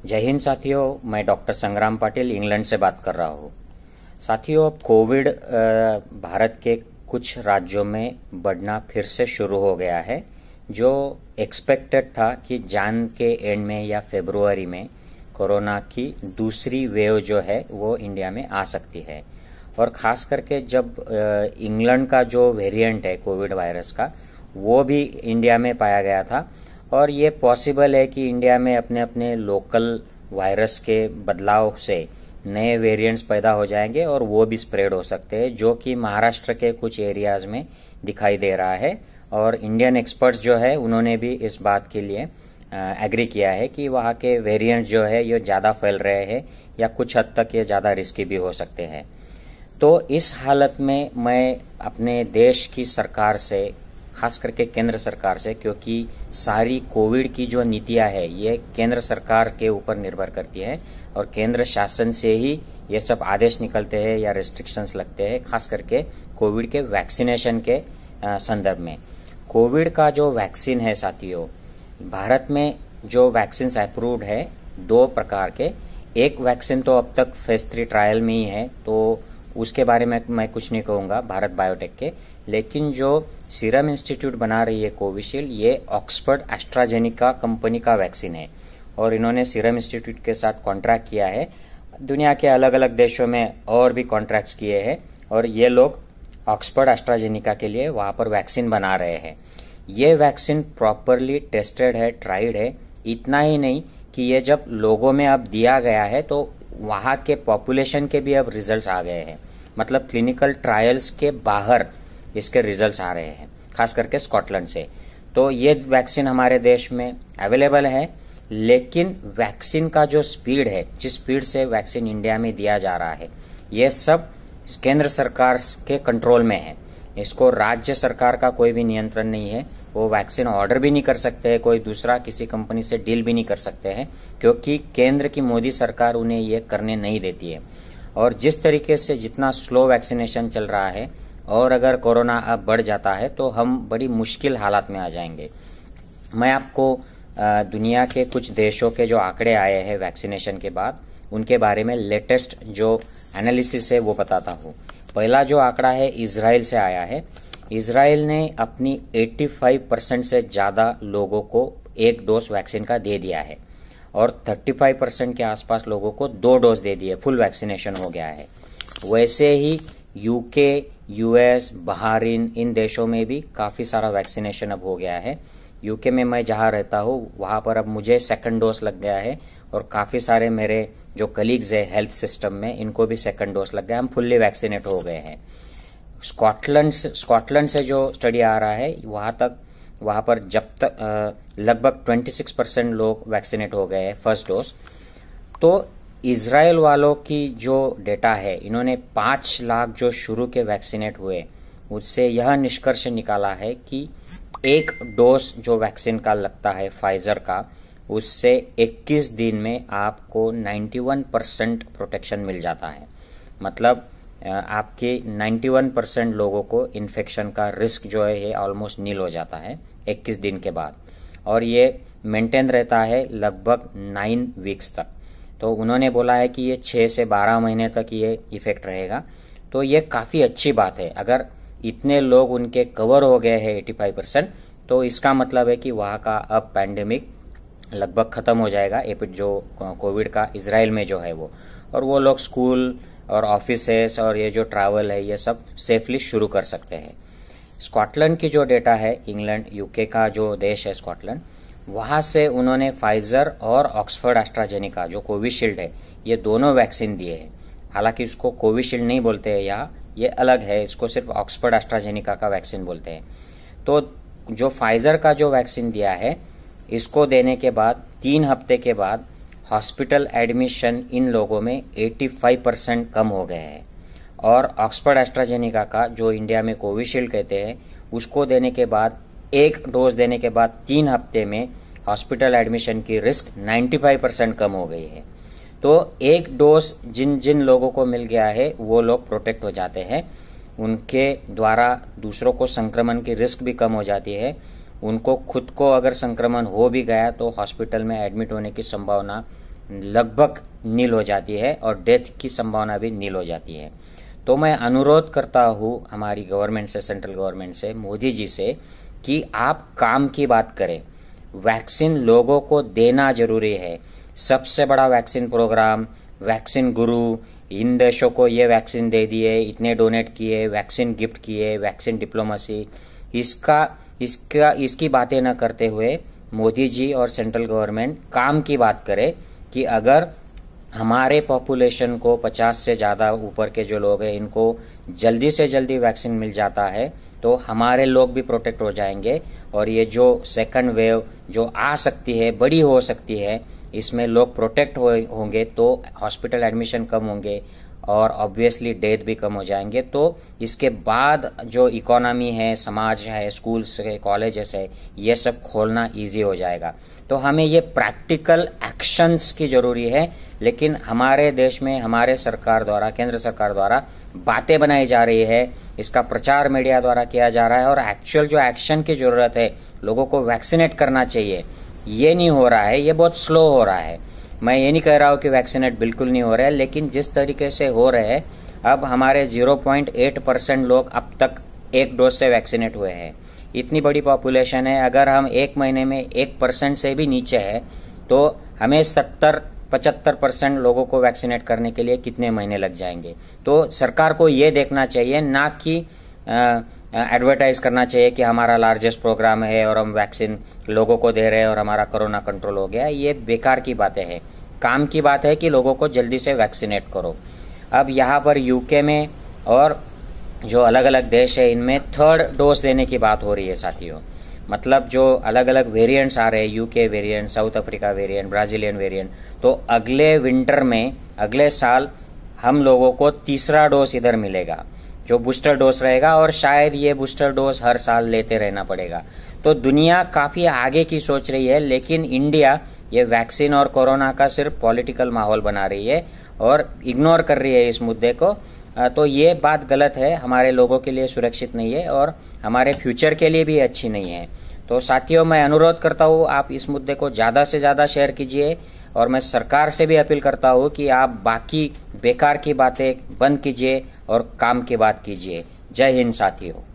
जय हिंद साथियों, मैं डॉक्टर संग्राम पाटिल इंग्लैंड से बात कर रहा हूँ। साथियों, अब कोविड भारत के कुछ राज्यों में बढ़ना फिर से शुरू हो गया है। जो एक्सपेक्टेड था कि जन के एंड में या फरवरी में कोरोना की दूसरी वेव जो है वो इंडिया में आ सकती है, और खास करके जब इंग्लैंड का जो वेरिएंट है कोविड वायरस का वो भी इंडिया में पाया गया था, और ये पॉसिबल है कि इंडिया में अपने अपने लोकल वायरस के बदलाव से नए वेरिएंट्स पैदा हो जाएंगे और वो भी स्प्रेड हो सकते हैं, जो कि महाराष्ट्र के कुछ एरियाज में दिखाई दे रहा है। और इंडियन एक्सपर्ट्स जो है उन्होंने भी इस बात के लिए एग्री किया है कि वहाँ के वेरिएंट जो है ये ज़्यादा फैल रहे हैं या कुछ हद तक ये ज़्यादा रिस्की भी हो सकते हैं। तो इस हालत में मैं अपने देश की सरकार से, खास करके केंद्र सरकार से, क्योंकि सारी कोविड की जो नीतियां है ये केंद्र सरकार के ऊपर निर्भर करती है और केंद्र शासन से ही ये सब आदेश निकलते हैं या रेस्ट्रिक्शंस लगते हैं, खास करके कोविड के वैक्सीनेशन के संदर्भ में। कोविड का जो वैक्सीन है साथियों, भारत में जो वैक्सीन अप्रूव्ड है दो प्रकार के। एक वैक्सीन तो अब तक फेज 3 ट्रायल में ही है, तो उसके बारे में मैं कुछ नहीं कहूंगा, भारत बायोटेक के। लेकिन जो सीरम इंस्टीट्यूट बना रही है कोविशील्ड, ये ऑक्सफोर्ड एस्ट्राजेनिका कंपनी का वैक्सीन है, और इन्होंने सीरम इंस्टीट्यूट के साथ कॉन्ट्रैक्ट किया है। दुनिया के अलग अलग देशों में और भी कॉन्ट्रैक्ट्स किए हैं, और ये लोग ऑक्सफोर्ड एस्ट्राजेनिका के लिए वहां पर वैक्सीन बना रहे हैं। ये वैक्सीन प्रॉपरली टेस्टेड है, ट्राइड है। इतना ही नहीं कि ये जब लोगों में अब दिया गया है तो वहां के पॉपुलेशन के भी अब रिजल्ट्स आ गए हैं, मतलब क्लिनिकल ट्रायल्स के बाहर इसके रिजल्ट्स आ रहे हैं, खास करके स्कॉटलैंड से। तो ये वैक्सीन हमारे देश में अवेलेबल है, लेकिन वैक्सीन का जो स्पीड है, जिस स्पीड से वैक्सीन इंडिया में दिया जा रहा है, ये सब केंद्र सरकार के कंट्रोल में है। इसको राज्य सरकार का कोई भी नियंत्रण नहीं है। वो वैक्सीन ऑर्डर भी नहीं कर सकते हैं, कोई दूसरा किसी कंपनी से डील भी नहीं कर सकते हैं, क्योंकि केंद्र की मोदी सरकार उन्हें ये करने नहीं देती है। और जिस तरीके से जितना स्लो वैक्सीनेशन चल रहा है, और अगर कोरोना अब बढ़ जाता है तो हम बड़ी मुश्किल हालात में आ जाएंगे। मैं आपको दुनिया के कुछ देशों के जो आंकड़े आए हैं वैक्सीनेशन के बाद, उनके बारे में लेटेस्ट जो एनालिसिस है वो बताता हूँ। पहला जो आंकड़ा है इजराइल से आया है। इजराइल ने अपनी 85% से ज्यादा लोगों को एक डोज वैक्सीन का दे दिया है, और 35% के आसपास लोगों को 2 डोज दे दिए, फुल वैक्सीनेशन हो गया है। वैसे ही यूके, यूएस, बहरीन, इन देशों में भी काफी सारा वैक्सीनेशन अब हो गया है। यूके में मैं जहां रहता हूं वहां पर अब मुझे 2nd डोज लग गया है, और काफी सारे मेरे जो कलीग्स है हेल्थ सिस्टम में, इनको भी 2nd डोज लग गया। हम फुल्ली वैक्सीनेट हो गए हैं। स्कॉटलैंड से जो स्टडी आ रहा है वहां पर जब तक लगभग 26% लोग वैक्सीनेट हो गए हैं फर्स्ट डोज। तो इजराइल वालों की जो डेटा है, इन्होंने 5 लाख जो शुरू के वैक्सीनेट हुए, उससे यह निष्कर्ष निकाला है कि एक डोज जो वैक्सीन का लगता है फाइजर का, उससे 21 दिन में आपको 91% प्रोटेक्शन मिल जाता है। मतलब आपके 91% लोगों को इन्फेक्शन का रिस्क जो है ये ऑलमोस्ट नील हो जाता है 21 दिन के बाद, और ये मेंटेन रहता है लगभग 9 वीक्स तक। तो उन्होंने बोला है कि ये 6 से 12 महीने तक ये इफेक्ट रहेगा। तो ये काफी अच्छी बात है। अगर इतने लोग उनके कवर हो गए हैं 85%, तो इसका मतलब है कि वहां का अब पैंडेमिक लगभग खत्म हो जाएगा, जो कोविड का इजराइल में जो है वो, और वो लोग स्कूल और ऑफिसेस और ये जो ट्रैवल है ये सब सेफली शुरू कर सकते हैं। स्कॉटलैंड की जो डेटा है, इंग्लैंड यूके का जो देश है स्कॉटलैंड, वहां से उन्होंने फाइजर और ऑक्सफोर्ड एस्ट्राजेनिका जो कोविशील्ड है, ये दोनों वैक्सीन दिए हैं। हालांकि इसको कोविशील्ड नहीं बोलते हैं यहाँ, ये अलग है, इसको सिर्फ ऑक्सफोर्ड एस्ट्राजेनिका का वैक्सीन बोलते हैं। तो जो फाइजर का जो वैक्सीन दिया है, इसको देने के बाद 3 हफ्ते के बाद हॉस्पिटल एडमिशन इन लोगों में 85% कम हो गए हैं। और ऑक्सफोर्ड एस्ट्राजेनिका का जो इंडिया में कोविशील्ड कहते हैं, उसको देने के बाद, एक डोज देने के बाद 3 हफ्ते में हॉस्पिटल एडमिशन की रिस्क 95% कम हो गई है। तो एक डोज जिन जिन लोगों को मिल गया है वो लोग प्रोटेक्ट हो जाते हैं, उनके द्वारा दूसरों को संक्रमण की रिस्क भी कम हो जाती है। उनको खुद को अगर संक्रमण हो भी गया तो हॉस्पिटल में एडमिट होने की संभावना लगभग नील हो जाती है और डेथ की संभावना भी नील हो जाती है। तो मैं अनुरोध करता हूं हमारी गवर्नमेंट से, सेंट्रल गवर्नमेंट से, मोदी जी से, कि आप काम की बात करें। वैक्सीन लोगों को देना जरूरी है। सबसे बड़ा वैक्सीन प्रोग्राम, वैक्सीन गुरु, इन देशों को ये वैक्सीन दे दिए, इतने डोनेट किए, वैक्सीन गिफ्ट किए, वैक्सीन डिप्लोमेसी, इसकी बातें न करते हुए मोदी जी और सेंट्रल गवर्नमेंट काम की बात करे कि अगर हमारे पॉपुलेशन को 50 से ज्यादा ऊपर के जो लोग हैं इनको जल्दी से जल्दी वैक्सीन मिल जाता है तो हमारे लोग भी प्रोटेक्ट हो जाएंगे और ये जो सेकंड वेव जो आ सकती है, बड़ी हो सकती है, इसमें लोग प्रोटेक्ट होंगे तो हॉस्पिटल एडमिशन कम होंगे और ऑब्वियसली डेथ भी कम हो जाएंगे। तो इसके बाद जो इकोनॉमी है, समाज है, स्कूल्स है, कॉलेजेस है, ये सब खोलना इजी हो जाएगा। तो हमें ये प्रैक्टिकल एक्शंस की जरूरी है, लेकिन हमारे देश में हमारे सरकार द्वारा, केंद्र सरकार द्वारा बातें बनाई जा रही है, इसका प्रचार मीडिया द्वारा किया जा रहा है और एक्चुअल जो एक्शन की जरूरत है, लोगों को वैक्सीनेट करना चाहिए, ये नहीं हो रहा है, ये बहुत स्लो हो रहा है। मैं ये नहीं कह रहा हूं कि वैक्सीनेट बिल्कुल नहीं हो रहे हैं, लेकिन जिस तरीके से हो रहे हैं, अब हमारे 0.8% लोग अब तक एक डोज से वैक्सीनेट हुए हैं। इतनी बड़ी पॉपुलेशन है, अगर हम एक महीने में 1% से भी नीचे है तो हमें 70-75% लोगों को वैक्सीनेट करने के लिए कितने महीने लग जाएंगे। तो सरकार को ये देखना चाहिए, ना कि एडवर्टाइज करना चाहिए कि हमारा लार्जेस्ट प्रोग्राम है और हम वैक्सीन लोगों को दे रहे हैं और हमारा कोरोना कंट्रोल हो गया। ये बेकार की बातें हैं। काम की बात है कि लोगों को जल्दी से वैक्सीनेट करो। अब यहाँ पर यूके में और जो अलग अलग देश है इनमें 3rd डोज देने की बात हो रही है साथियों। मतलब जो अलग अलग वेरिएंट्स आ रहे हैं, UK variant, south Africa variant, Brazilian variant, तो अगले विंटर में, अगले साल हम लोगों को 3रा डोज इधर मिलेगा जो बूस्टर डोज रहेगा और शायद ये बूस्टर डोज हर साल लेते रहना पड़ेगा। तो दुनिया काफी आगे की सोच रही है, लेकिन इंडिया ये वैक्सीन और कोरोना का सिर्फ पॉलिटिकल माहौल बना रही है और इग्नोर कर रही है इस मुद्दे को। तो ये बात गलत है, हमारे लोगों के लिए सुरक्षित नहीं है और हमारे फ्यूचर के लिए भी अच्छी नहीं है। तो साथियों, मैं अनुरोध करता हूँ आप इस मुद्दे को ज्यादा से ज्यादा शेयर कीजिए और मैं सरकार से भी अपील करता हूँ कि आप बाकी बेकार की बातें बंद कीजिए और काम की बात कीजिए। जय हिंद साथियों।